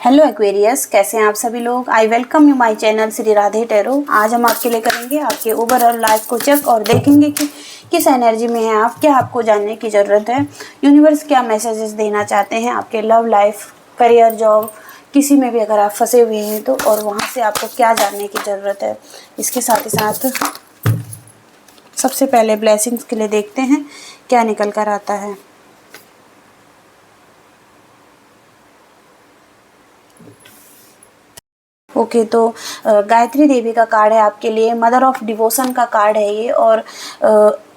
Hello Aquarius, कैसे हैं आप सभी लोग। I welcome you my channel Shri Radhe tarot. आज हम आपके लिए करेंगे आपके ओवरऑल लाइफ को चेक और देखेंगे कि किस एनर्जी में हैं आप, क्या आपको जानने की ज़रूरत है, यूनिवर्स क्या मैसेजेस देना चाहते हैं आपके लव लाइफ, करियर, जॉब, किसी में भी अगर आप फंसे हुए हैं तो, और वहाँ से आपको क्या जानने की ज़रूरत है। इसके साथ ही साथ सबसे पहले ब्लेसिंग्स के लिए देखते हैं क्या निकल कर आता है। ओके, तो गायत्री देवी का कार्ड है आपके लिए, मदर ऑफ डिवोशन का कार्ड है ये। और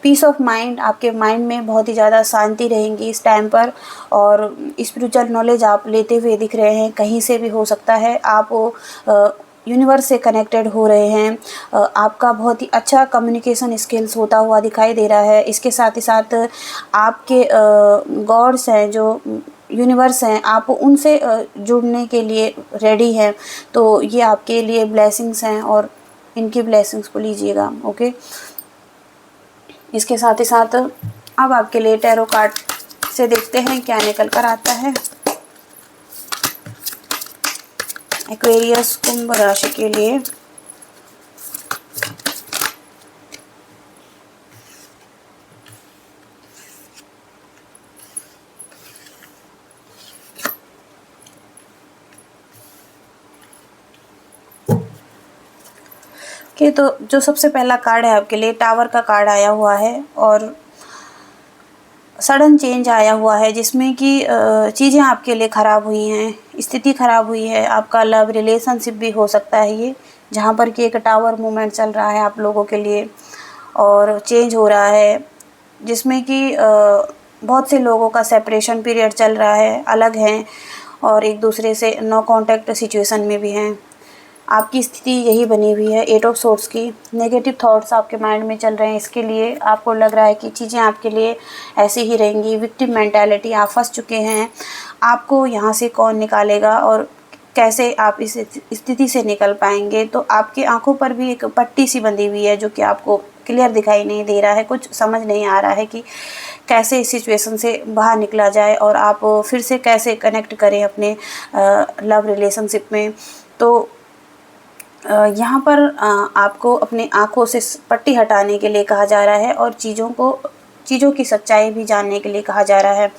पीस ऑफ माइंड, आपके माइंड में बहुत ही ज़्यादा शांति रहेंगी इस टाइम पर। और स्पिरिचुअल नॉलेज आप लेते हुए दिख रहे हैं, कहीं से भी हो सकता है आप यूनिवर्स से कनेक्टेड हो रहे हैं। आपका बहुत ही अच्छा कम्युनिकेशन स्किल्स होता हुआ दिखाई दे रहा है। इसके साथ ही साथ आपके गॉड्स हैं, जो यूनिवर्स हैं, आप उनसे जुड़ने के लिए रेडी हैं। तो ये आपके लिए ब्लेसिंग्स हैं और इनकी ब्लेसिंग्स को लीजिएगा। ओके, इसके साथ ही साथ अब आपके लिए टैरो कार्ड से देखते हैं क्या निकल कर आता है। एक्वेरियस कुंभ राशि के लिए तो जो सबसे पहला कार्ड है आपके लिए टावर का कार्ड आया हुआ है और सडन चेंज आया हुआ है, जिसमें कि चीज़ें आपके लिए ख़राब हुई हैं, स्थिति ख़राब हुई है। आपका लव रिलेशनशिप भी हो सकता है ये, जहाँ पर कि एक टावर मूवमेंट चल रहा है आप लोगों के लिए और चेंज हो रहा है, जिसमें कि बहुत से लोगों का सेपरेशन पीरियड चल रहा है, अलग हैं और एक दूसरे से नो कांटेक्ट सिचुएशन में भी हैं। आपकी स्थिति यही बनी हुई है, 8 ऑफ सोर्ड्स की। नेगेटिव थॉट्स आपके माइंड में चल रहे हैं, इसके लिए आपको लग रहा है कि चीज़ें आपके लिए ऐसी ही रहेंगी। विक्टिम मेंटालिटी, आप फंस चुके हैं। आपको यहाँ से कौन निकालेगा और कैसे आप इस स्थिति से निकल पाएंगे। तो आपकी आंखों पर भी एक पट्टी सी बंधी हुई है, जो कि आपको क्लियर दिखाई नहीं दे रहा है। कुछ समझ नहीं आ रहा है कि कैसे इस सिचुएशन से बाहर निकला जाए और आप फिर से कैसे कनेक्ट करें अपने लव रिलेशनशिप में। तो यहाँ पर आपको अपनी आँखों से पट्टी हटाने के लिए कहा जा रहा है और चीज़ों की सच्चाई भी जानने के लिए कहा जा रहा है।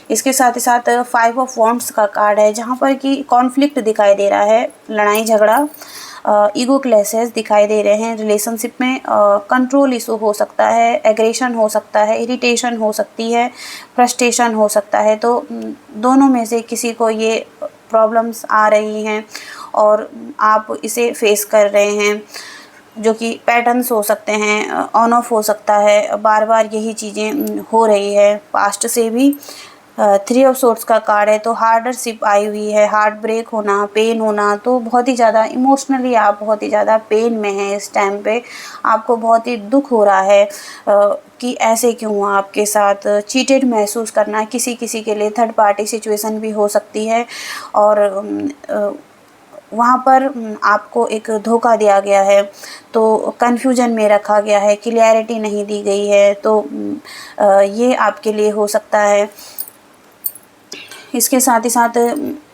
इसके साथ ही साथ 5 ऑफ वॉन्ड्स का कार्ड है, जहाँ पर कि कॉन्फ्लिक्ट दिखाई दे रहा है, लड़ाई झगड़ा, ईगो क्लैशेस दिखाई दे रहे हैं रिलेशनशिप में। कंट्रोल इशू हो सकता है, एग्रेशन हो सकता है, इरिटेशन हो सकती है, फ्रस्ट्रेशन हो सकता है। तो दोनों में से किसी को ये प्रॉब्लम्स आ रही हैं और आप इसे फेस कर रहे हैं, जो कि पैटर्न्स हो सकते हैं, ऑन ऑफ हो सकता है, बार बार यही चीज़ें हो रही है पास्ट से भी। 3 ऑफ सोर्ड्स का कार्ड है, तो हार्डरशिप आई हुई है, हार्ट ब्रेक होना, पेन होना। तो बहुत ही ज़्यादा इमोशनली आप बहुत ही ज़्यादा पेन में हैं इस टाइम पे। आपको बहुत ही दुख हो रहा है कि ऐसे क्यों हुआ आपके साथ। चीटेड महसूस करना, किसी किसी के लिए थर्ड पार्टी सिचुएशन भी हो सकती है और वहाँ पर आपको एक धोखा दिया गया है, तो कन्फ्यूजन में रखा गया है, क्लियरिटी नहीं दी गई है। तो ये आपके लिए हो सकता है। इसके साथ ही साथ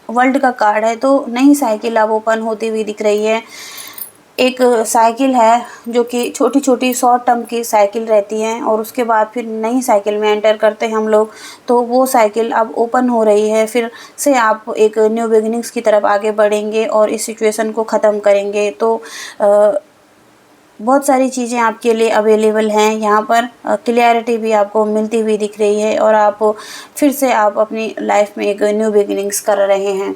वर्ल्ड का कार्ड है, तो नई साइकिल अब ओपन होती हुई दिख रही है। एक साइकिल है जो कि छोटी छोटी शॉर्ट टर्म की साइकिल रहती हैं और उसके बाद फिर नई साइकिल में एंटर करते हैं हम लोग। तो वो साइकिल अब ओपन हो रही है, फिर से आप एक न्यू बिगिनिंग्स की तरफ आगे बढ़ेंगे और इस सिचुएशन को ख़त्म करेंगे। तो बहुत सारी चीज़ें आपके लिए अवेलेबल हैं यहाँ पर, क्लियरिटी भी आपको मिलती हुई दिख रही है और आप फिर से आप अपनी लाइफ में एक न्यू बिगिनिंग्स कर रहे हैं।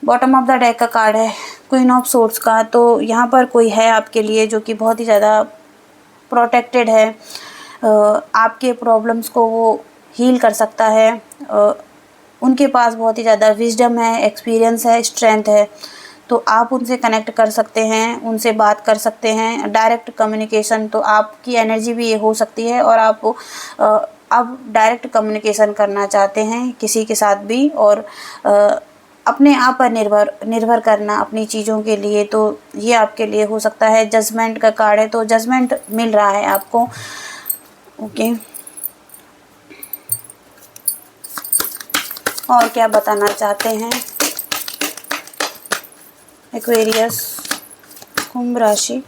बॉटम ऑफ द डेक का कार्ड है क्वीन ऑफ सोर्ड्स का, तो यहाँ पर कोई है आपके लिए जो कि बहुत ही ज़्यादा प्रोटेक्टेड है। आपके प्रॉब्लम्स को वो हील कर सकता है। उनके पास बहुत ही ज़्यादा विजडम है, एक्सपीरियंस है, स्ट्रेंथ है। तो आप उनसे कनेक्ट कर सकते हैं, उनसे बात कर सकते हैं, डायरेक्ट कम्युनिकेशन। तो आपकी एनर्जी भी ये हो सकती है और आप अब डायरेक्ट कम्युनिकेशन करना चाहते हैं किसी के साथ भी और अपने आप पर निर्भर करना अपनी चीज़ों के लिए। तो ये आपके लिए हो सकता है। जजमेंट का कार्ड है, तो जजमेंट मिल रहा है आपको। ओके, और क्या बताना चाहते हैं। एक्वेरियस, कुंभ राशि।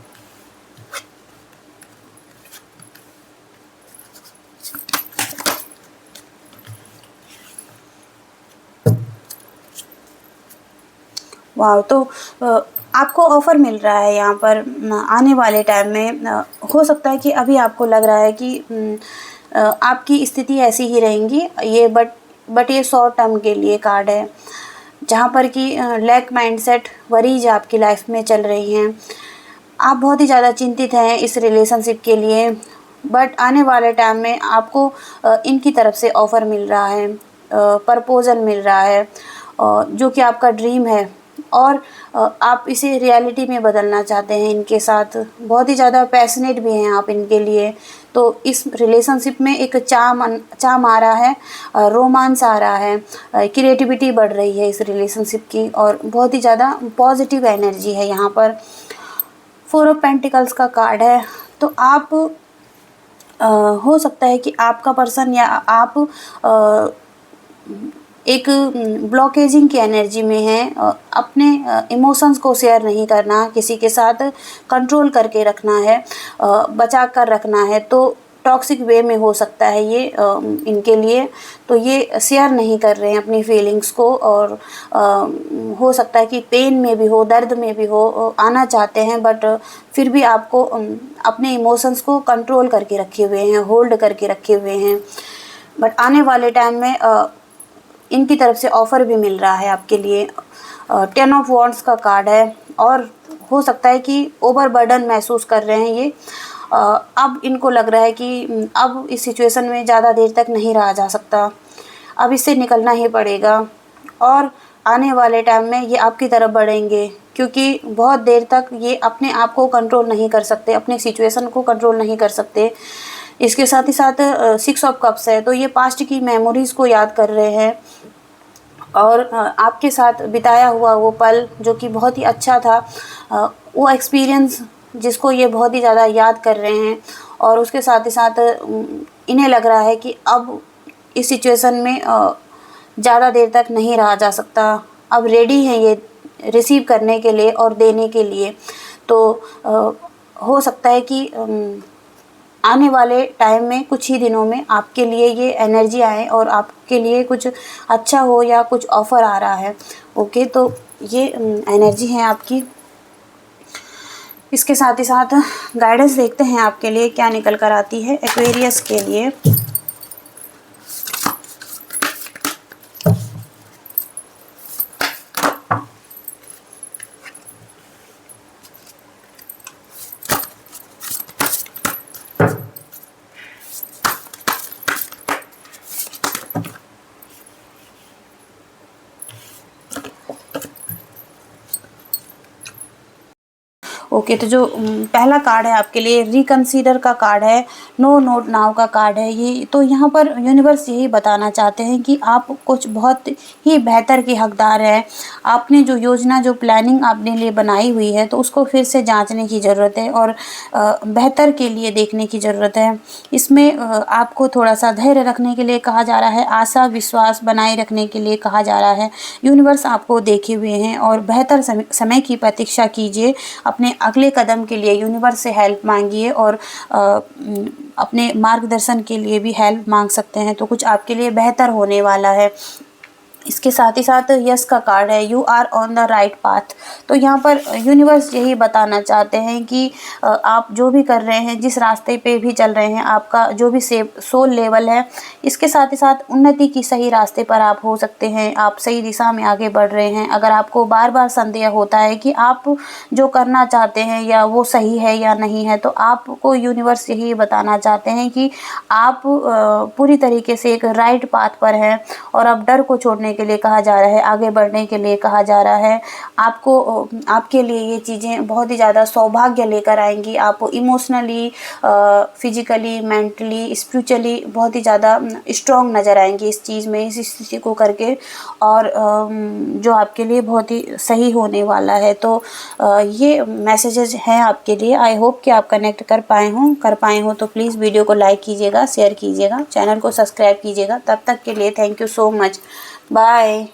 वाह, तो आपको ऑफ़र मिल रहा है यहाँ पर आने वाले टाइम में। हो सकता है कि अभी आपको लग रहा है कि आपकी स्थिति ऐसी ही रहेंगी ये, बट ये शॉर्ट टर्म के लिए कार्ड है, जहाँ पर कि लैक माइंडसेट, वरीज आपकी लाइफ में चल रही हैं। आप बहुत ही ज़्यादा चिंतित हैं इस रिलेशनशिप के लिए, बट आने वाले टाइम में आपको इनकी तरफ से ऑफ़र मिल रहा है, प्रपोज़ल मिल रहा है, जो कि आपका ड्रीम है, और आप इसे रियलिटी में बदलना चाहते हैं इनके साथ। बहुत ही ज़्यादा पैशनेट भी हैं आप इनके लिए। तो इस रिलेशनशिप में एक चार्म आ रहा है, रोमांस आ रहा है, क्रिएटिविटी बढ़ रही है इस रिलेशनशिप की, और बहुत ही ज़्यादा पॉजिटिव एनर्जी है यहाँ पर। 4 ऑफ पेंटिकल्स का कार्ड है। तो आप हो सकता है कि आपका पर्सन या आप एक ब्लॉकेजिंग की एनर्जी में है, अपने इमोशंस को शेयर नहीं करना, किसी के साथ कंट्रोल करके रखना है, बचा कर रखना है। तो टॉक्सिक वे में हो सकता है ये इनके लिए, तो ये शेयर नहीं कर रहे हैं अपनी फीलिंग्स को, और हो सकता है कि पेन में भी हो, दर्द में भी हो, आना चाहते हैं, बट फिर भी आपको अपने इमोशंस को कंट्रोल करके रखे हुए हैं, होल्ड करके रखे हुए हैं। बट आने वाले टाइम में इनकी तरफ से ऑफ़र भी मिल रहा है आपके लिए। 10 ऑफ वॉन्ड्स का कार्ड है, और हो सकता है कि ओवरबर्डन महसूस कर रहे हैं ये। अब इनको लग रहा है कि अब इस सिचुएशन में ज़्यादा देर तक नहीं रहा जा सकता, अब इससे निकलना ही पड़ेगा, और आने वाले टाइम में ये आपकी तरफ बढ़ेंगे, क्योंकि बहुत देर तक ये अपने आप को कंट्रोल नहीं कर सकते, अपने सिचुएशन को कंट्रोल नहीं कर सकते। इसके साथ ही साथ 6 ऑफ कप्स है, तो ये पास्ट की मेमोरीज़ को याद कर रहे हैं, और आपके साथ बिताया हुआ वो पल जो कि बहुत ही अच्छा था, वो एक्सपीरियंस जिसको ये बहुत ही ज़्यादा याद कर रहे हैं। और उसके साथ ही साथ इन्हें लग रहा है कि अब इस सिचुएशन में ज़्यादा देर तक नहीं रहा जा सकता, अब रेडी हैं ये रिसीव करने के लिए और देने के लिए। तो हो सकता है कि आने वाले टाइम में कुछ ही दिनों में आपके लिए ये एनर्जी आए और आपके लिए कुछ अच्छा हो या कुछ ऑफ़र आ रहा है। ओके, तो ये एनर्जी है आपकी। इसके साथ ही साथ गाइडेंस देखते हैं आपके लिए क्या निकल कर आती है एक्वेरियस के लिए। ओके, तो जो पहला कार्ड है आपके लिए रिकंसीडर का कार्ड है, नो नोट नाउ का कार्ड है ये। तो यहाँ पर यूनिवर्स यही बताना चाहते हैं कि आप कुछ बहुत ही बेहतर के हकदार हैं। आपने जो योजना, जो प्लानिंग आपने लिए बनाई हुई है, तो उसको फिर से जांचने की ज़रूरत है और बेहतर के लिए देखने की ज़रूरत है। इसमें आपको थोड़ा सा धैर्य रखने के लिए कहा जा रहा है, आशा विश्वास बनाए रखने के लिए कहा जा रहा है। यूनिवर्स आपको देखे हुए हैं और बेहतर समय की प्रतीक्षा कीजिए। अपने अगले कदम के लिए यूनिवर्स से हेल्प मांगिए, और अपने मार्गदर्शन के लिए भी हेल्प मांग सकते हैं। तो कुछ आपके लिए बेहतर होने वाला है। इसके साथ ही साथ यस का कार्ड है, you are on the right path. तो यहाँ पर यूनिवर्स यही बताना चाहते हैं कि आप जो भी कर रहे हैं, जिस रास्ते पे भी चल रहे हैं, आपका जो भी सोल लेवल है, इसके साथ ही साथ उन्नति की सही रास्ते पर आप हो सकते हैं। आप सही दिशा में आगे बढ़ रहे हैं। अगर आपको बार बार संदेह होता है कि आप जो करना चाहते हैं या वो सही है या नहीं है, तो आपको यूनिवर्स यही बताना चाहते हैं कि आप पूरी तरीके से एक राइट पाथ पर हैं, और अब डर को छोड़ने के लिए कहा जा रहा है, आगे बढ़ने के लिए कहा जा रहा है। आपको आपके लिए ये चीज़ें बहुत ही ज़्यादा सौभाग्य लेकर आएंगी। आप इमोशनली, फिजिकली, मेंटली, स्पिरिचुअली बहुत ही ज़्यादा स्ट्रॉन्ग नज़र आएंगी इस चीज़ में, इस स्थिति को करके, और जो आपके लिए बहुत ही सही होने वाला है। तो ये मैसेजेस हैं आपके लिए। आई होप कि आप कनेक्ट कर पाए हों। तो प्लीज़ वीडियो को लाइक कीजिएगा, शेयर कीजिएगा, चैनल को सब्सक्राइब कीजिएगा। तब तक के लिए thank you so much. Bye.